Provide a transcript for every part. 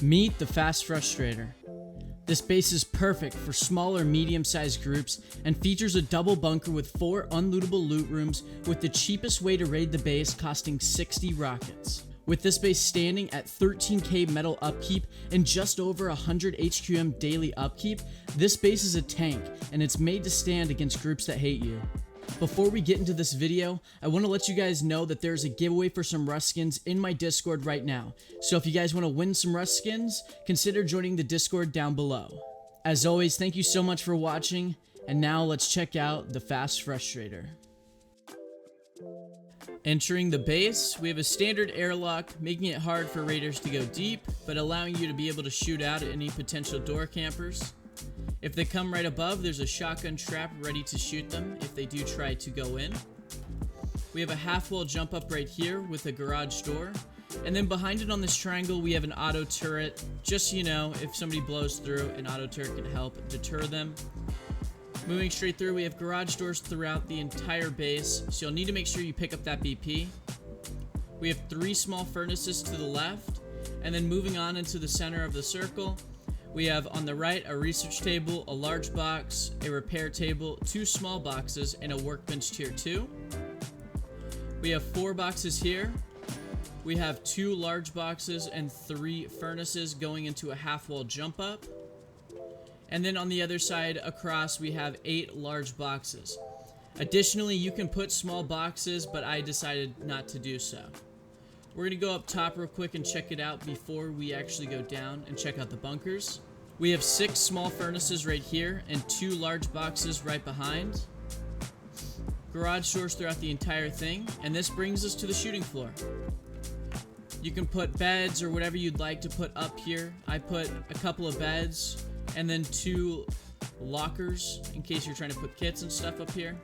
Meet the Fast Frustrator. This base is perfect for smaller, medium-sized groups and features a double bunker with 4 unlootable loot rooms with the cheapest way to raid the base costing 60 rockets. With this base standing at 13k metal upkeep and just over 100 HQM daily upkeep, this base is a tank and it's made to stand against groups that hate you. Before we get into this video, I want to let you guys know that there's a giveaway for some Rust skins in my Discord right now. So if you guys want to win some Rust skins, consider joining the Discord down below. As always, thank you so much for watching, and now let's check out the Fast Frustrator. Entering the base, we have a standard airlock, making it hard for raiders to go deep, but allowing you to be able to shoot out at any potential door campers. If they come right above, there's a shotgun trap ready to shoot them if they do try to go in. We have a half-wall jump up right here with a garage door. And then behind it on this triangle, we have an auto turret. Just so you know, if somebody blows through, an auto turret can help deter them. Moving straight through, we have garage doors throughout the entire base, so you'll need to make sure you pick up that BP. We have 3 small furnaces to the left, and then moving on into the center of the circle, we have on the right a research table, a large box, a repair table, 2 small boxes, and a workbench tier 2. We have 4 boxes here. We have 2 large boxes and 3 furnaces going into a half-wall jump up. And then on the other side across, we have 8 large boxes. Additionally, you can put small boxes, but I decided not to do so. We're going to go up top real quick and check it out before we actually go down and check out the bunkers. We have 6 small furnaces right here and 2 large boxes right behind. Garage doors throughout the entire thing, and this brings us to the shooting floor. You can put beds or whatever you'd like to put up here. I put a couple of beds and then 2 lockers in case you're trying to put kits and stuff up here.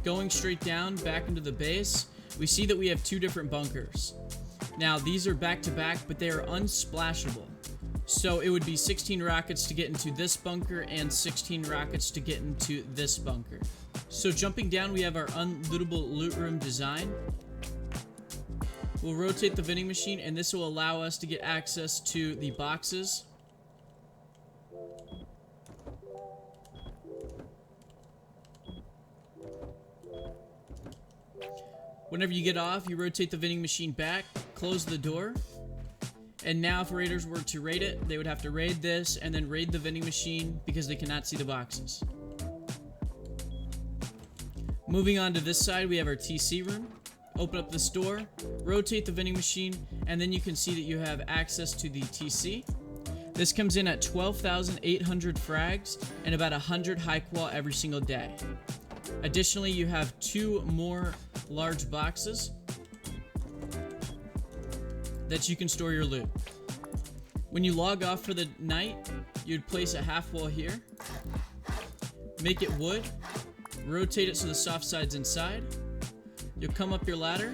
Going straight down back into the base, we see that we have 2 different bunkers. Now these are back to back, but they are unsplashable. So it would be 16 rockets to get into this bunker and 16 rockets to get into this bunker. So jumping down, we have our unlootable loot room design. We'll rotate the vending machine, and this will allow us to get access to the boxes. Whenever you get off, you rotate the vending machine back, close the door, and now if raiders were to raid it, they would have to raid this and then raid the vending machine because they cannot see the boxes. Moving on to this side, we have our TC room. Open up this door, rotate the vending machine, and then you can see that you have access to the TC. This comes in at 12,800 frags and about 100 high qual every single day. Additionally, you have 2 more large boxes that you can store your loot. When you log off for the night, you'd place a half wall here, make it wood, rotate it so the soft side's inside. You'll come up your ladder,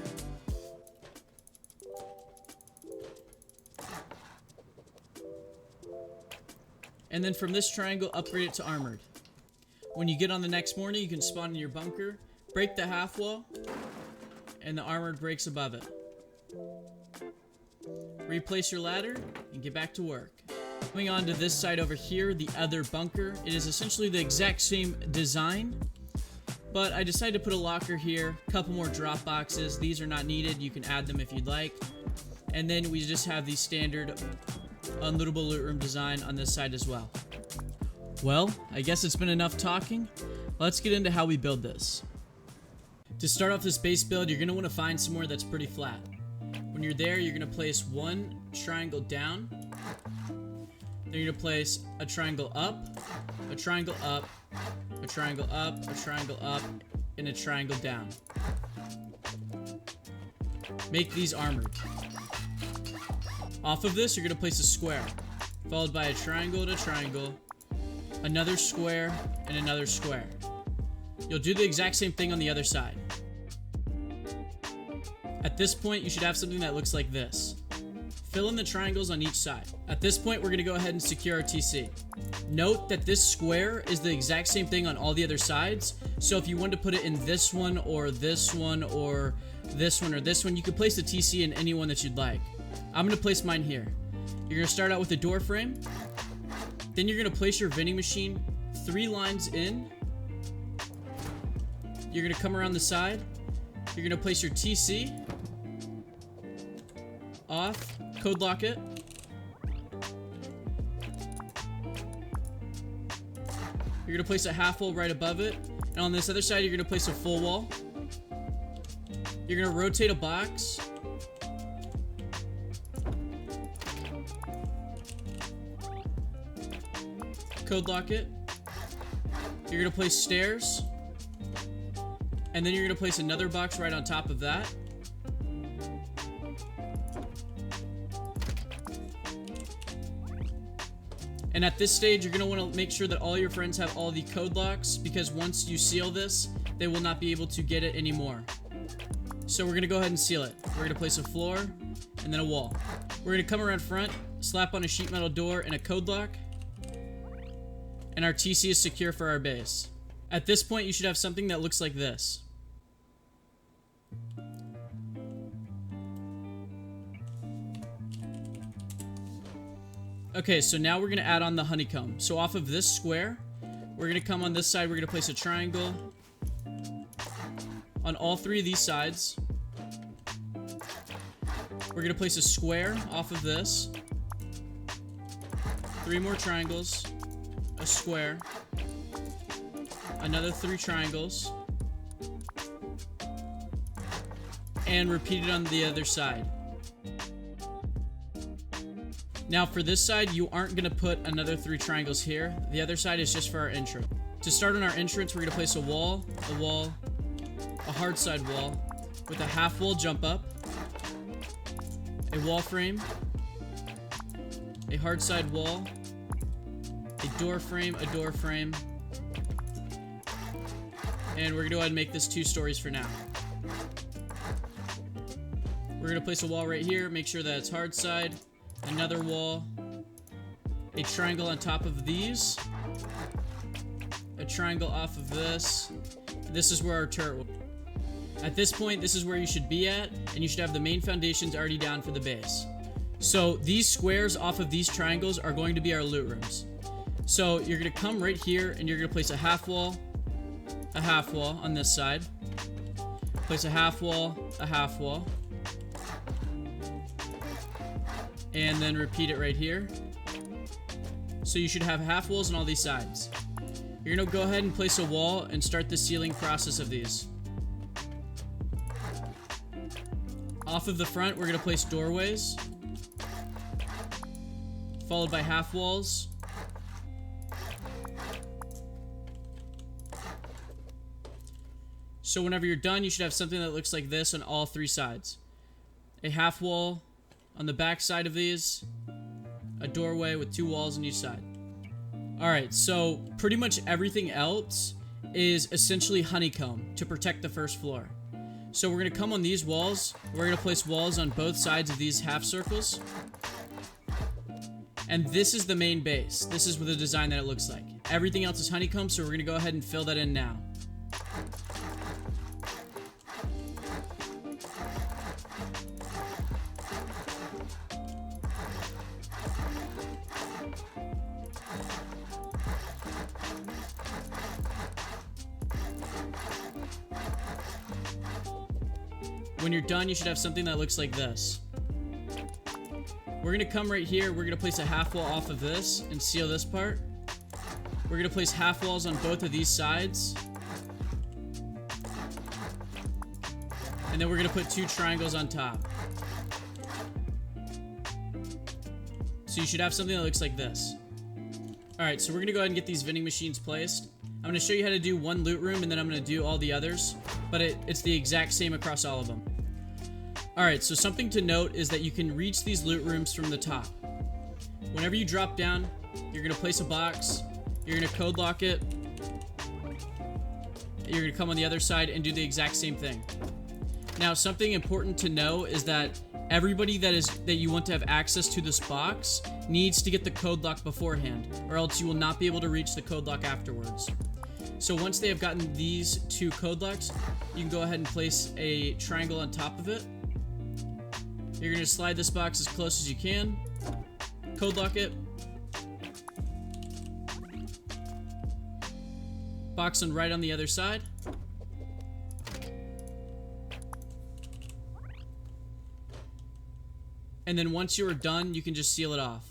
and then from this triangle, upgrade it to armored. When you get on the next morning, you can spawn in your bunker, break the half wall, and the armored breaks above it. Replace your ladder and get back to work. Moving on to this side over here, the other bunker. It is essentially the exact same design, but I decided to put a locker here, a couple more drop boxes. These are not needed. You can add them if you'd like. And then we just have the standard unlootable loot room design on this side as well. Well, I guess it's been enough talking. Let's get into how we build this. To start off this base build, you're going to want to find somewhere that's pretty flat. When you're there, you're going to place 1 triangle down. Then you're going to place a triangle up, a triangle up, a triangle up, a triangle up, and a triangle down. Make these armored. Off of this, you're going to place a square, followed by a triangle and a triangle, another square, and another square. You'll do the exact same thing on the other side. At this point, you should have something that looks like this. Fill in the triangles on each side. At this point, we're going to go ahead and secure our TC. Note that this square is the exact same thing on all the other sides, so if you want to put it in this one, or this one, or this one, or this one, you can place the TC in any one that you'd like. I'm going to place mine here. You're going to start out with a door frame, then you're going to place your vending machine 3 lines in. You're going to come around the side, you're going to place your TC, off, code lock it. You're going to place a half wall right above it. And on this other side, you're going to place a full wall. You're going to rotate a box. Code lock it. You're going to place stairs. And then you're going to place another box right on top of that. And at this stage, you're going to want to make sure that all your friends have all the code locks, because once you seal this, they will not be able to get it anymore. So we're going to go ahead and seal it. We're going to place a floor and then a wall. We're going to come around front, slap on a sheet metal door and a code lock. And our TC is secure for our base. At this point, you should have something that looks like this. Okay, so now we're going to add on the honeycomb. So off of this square, we're going to come on this side, we're going to place a triangle on all 3 of these sides. We're going to place a square off of this, 3 more triangles, a square, another 3 triangles, and repeat it on the other side. Now for this side, you aren't going to put another 3 triangles here. The other side is just for our entrance. To start on our entrance, we're going to place a wall, a hard side wall with a half wall jump up, a wall frame, a hard side wall, a door frame, and we're going to go ahead and make this 2 stories for now. We're going to place a wall right here, make sure that it's hard side, another wall, a triangle on top of these, a triangle off of this. This is where our turret will be. At this point, this is where you should be at, and you should have the main foundations already down for the base. So these squares off of these triangles are going to be our loot rooms. So you're going to come right here, and you're going to place a half wall on this side, place a half wall, and then repeat it right here. So you should have half walls on all these sides. You're going to go ahead and place a wall and start the sealing process of these. Off of the front, we're going to place doorways, followed by half walls, so whenever you're done, you should have something that looks like this on all 3 sides. A half wall on the back side of these, a doorway with 2 walls on each side. Alright, so pretty much everything else is essentially honeycomb to protect the first floor. So we're going to come on these walls, we're going to place walls on both sides of these half circles. And this is the main base. This is the design that it looks like. Everything else is honeycomb, so we're going to go ahead and fill that in now. When you're done, you should have something that looks like this. We're going to come right here, we're going to place a half wall off of this and seal this part. We're going to place half walls on both of these sides. And then we're going to put 2 triangles on top. So you should have something that looks like this. Alright, so we're going to go ahead and get these vending machines placed. I'm going to show you how to do one loot room, and then I'm going to do all the others. But it's the exact same across all of them. Alright, so something to note is that you can reach these loot rooms from the top. Whenever you drop down, you're going to place a box, you're going to code lock it, you're going to come on the other side and do the exact same thing. Now, something important to know is that everybody that you want to have access to this box needs to get the code lock beforehand, or else you will not be able to reach the code lock afterwards. So once they have gotten these 2 code locks, you can go ahead and place a triangle on top of it. You're going to slide this box as close as you can, code lock it, box on right on the other side, and then once you are done, you can just seal it off.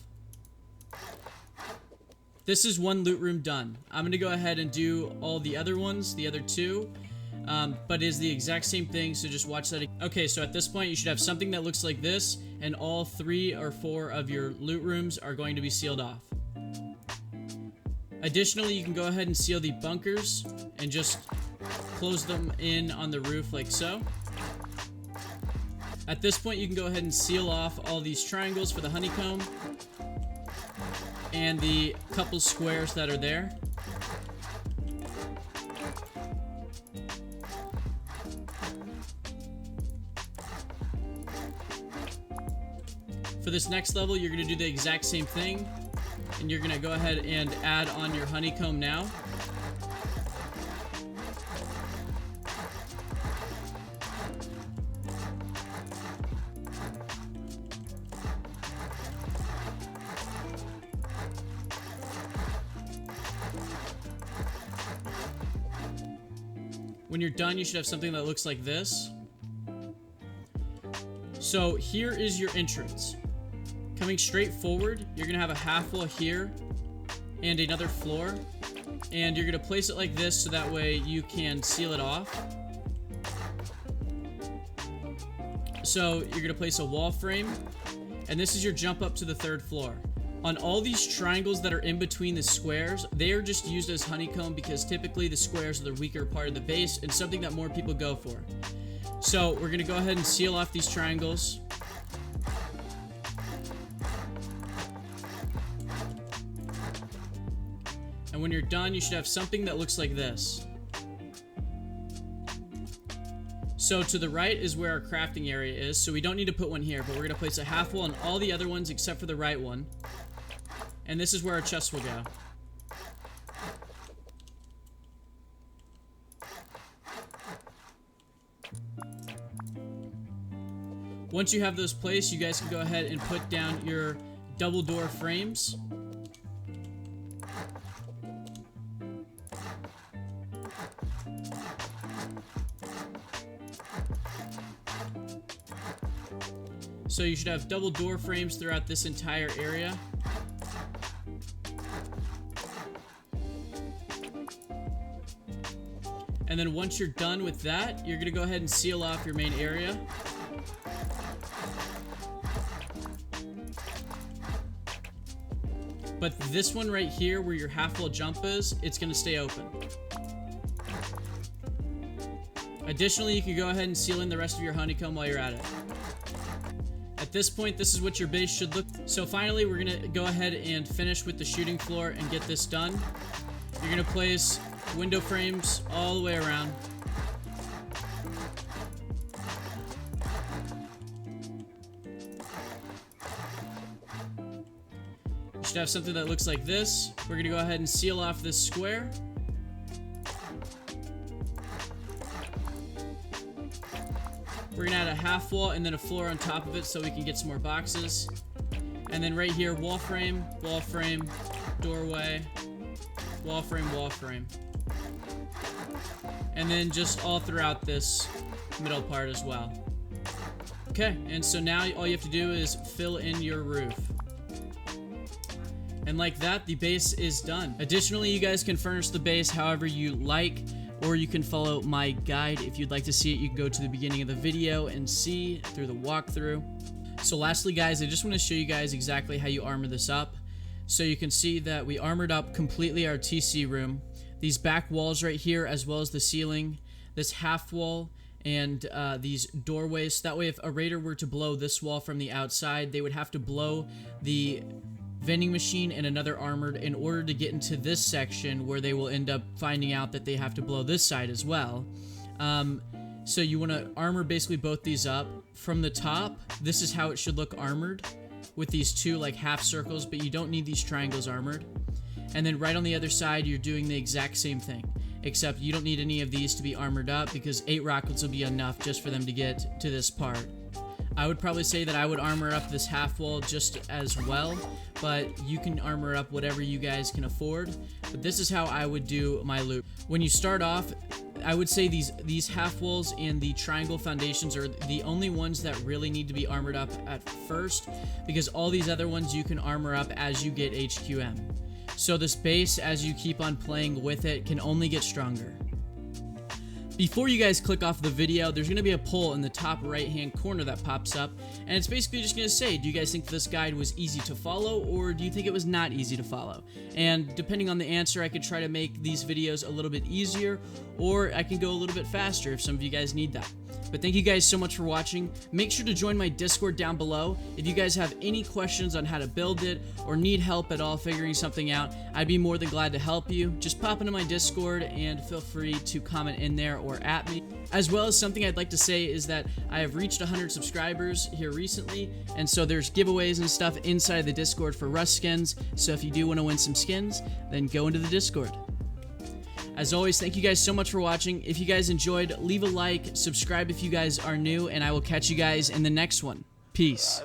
This is one loot room done. I'm going to go ahead and do all the other ones, the other 2, but it is the exact same thing, so just watch that. Okay, so at this point, you should have something that looks like this, and all 3 or 4 of your loot rooms are going to be sealed off. Additionally, you can go ahead and seal the bunkers and just close them in on the roof like so. At this point, you can go ahead and seal off all these triangles for the honeycomb and the couple squares that are there. For this next level, you're going to do the exact same thing, and you're going to go ahead and add on your honeycomb now. When you're done, you should have something that looks like this. So here is your entrance. Coming straight forward, you're going to have a half wall here and another floor. And you're going to place it like this so that way you can seal it off. So you're going to place a wall frame, and this is your jump up to the 3rd floor. On all these triangles that are in between the squares, they are just used as honeycomb because typically the squares are the weaker part of the base and something that more people go for. So we're going to go ahead and seal off these triangles. And when you're done, you should have something that looks like this. So to the right is where our crafting area is, so we don't need to put one here, but we're going to place a half wall on all the other ones except for the right one. And this is where our chest will go. Once you have those placed, you guys can go ahead and put down your double door frames. So you should have double door frames throughout this entire area. And then once you're done with that, you're going to go ahead and seal off your main area. But this one right here where your half wall jump is, it's going to stay open. Additionally, you can go ahead and seal in the rest of your honeycomb while you're at it. At this point, this is what your base should look. So finally, we're going to go ahead and finish with the shooting floor and get this done. You're going to place window frames all the way around. You should have something that looks like this. We're going to go ahead and seal off this square. We're going to add a half wall and then a floor on top of it so we can get some more boxes. And then right here, wall frame, doorway, wall frame, wall frame. And then just all throughout this middle part as well. Okay, and so now all you have to do is fill in your roof. And like that, the base is done. Additionally, you guys can furnish the base however you like, or you can follow my guide. If you'd like to see it, you can go to the beginning of the video and see through the walkthrough. So lastly, guys, I just want to show you guys exactly how you armor this up. So you can see that we armored up completely our TC room. These back walls right here, as well as the ceiling, this half wall, and these doorways. So that way if a raider were to blow this wall from the outside, they would have to blow the vending machine and another armored in order to get into this section, where they will end up finding out that they have to blow this side as well. So you want to armor basically both these up. From the top, this is how it should look armored, with these two like half circles, but you don't need these triangles armored. And then right on the other side, you're doing the exact same thing, except you don't need any of these to be armored up, because 8 rockets will be enough just for them to get to this part. I would probably say that I would armor up this half wall just as well, but you can armor up whatever you guys can afford. But this is how I would do my loop. When you start off, I would say these half walls and the triangle foundations are the only ones that really need to be armored up at first, because all these other ones you can armor up as you get HQM. So this base, as you keep on playing with it, can only get stronger. Before you guys click off the video, there's going to be a poll in the top right hand corner that pops up, and it's basically just going to say, do you guys think this guide was easy to follow, or do you think it was not easy to follow? And depending on the answer, I could try to make these videos a little bit easier, or I can go a little bit faster if some of you guys need that. But thank you guys so much for watching. Make sure to join my Discord down below. If you guys have any questions on how to build it, or need help at all figuring something out, I'd be more than glad to help you. Just pop into my Discord and feel free to comment in there or at me. As well as, something I'd like to say is that I have reached 100 subscribers here recently, and so there's giveaways and stuff inside the Discord for Rust skins. So if you do want to win some skins, then go into the Discord. As always, thank you guys so much for watching. If you guys enjoyed, leave a like, subscribe if you guys are new, and I will catch you guys in the next one. Peace.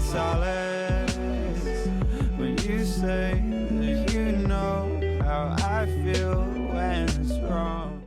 Solace when you say that you know how I feel when it's wrong.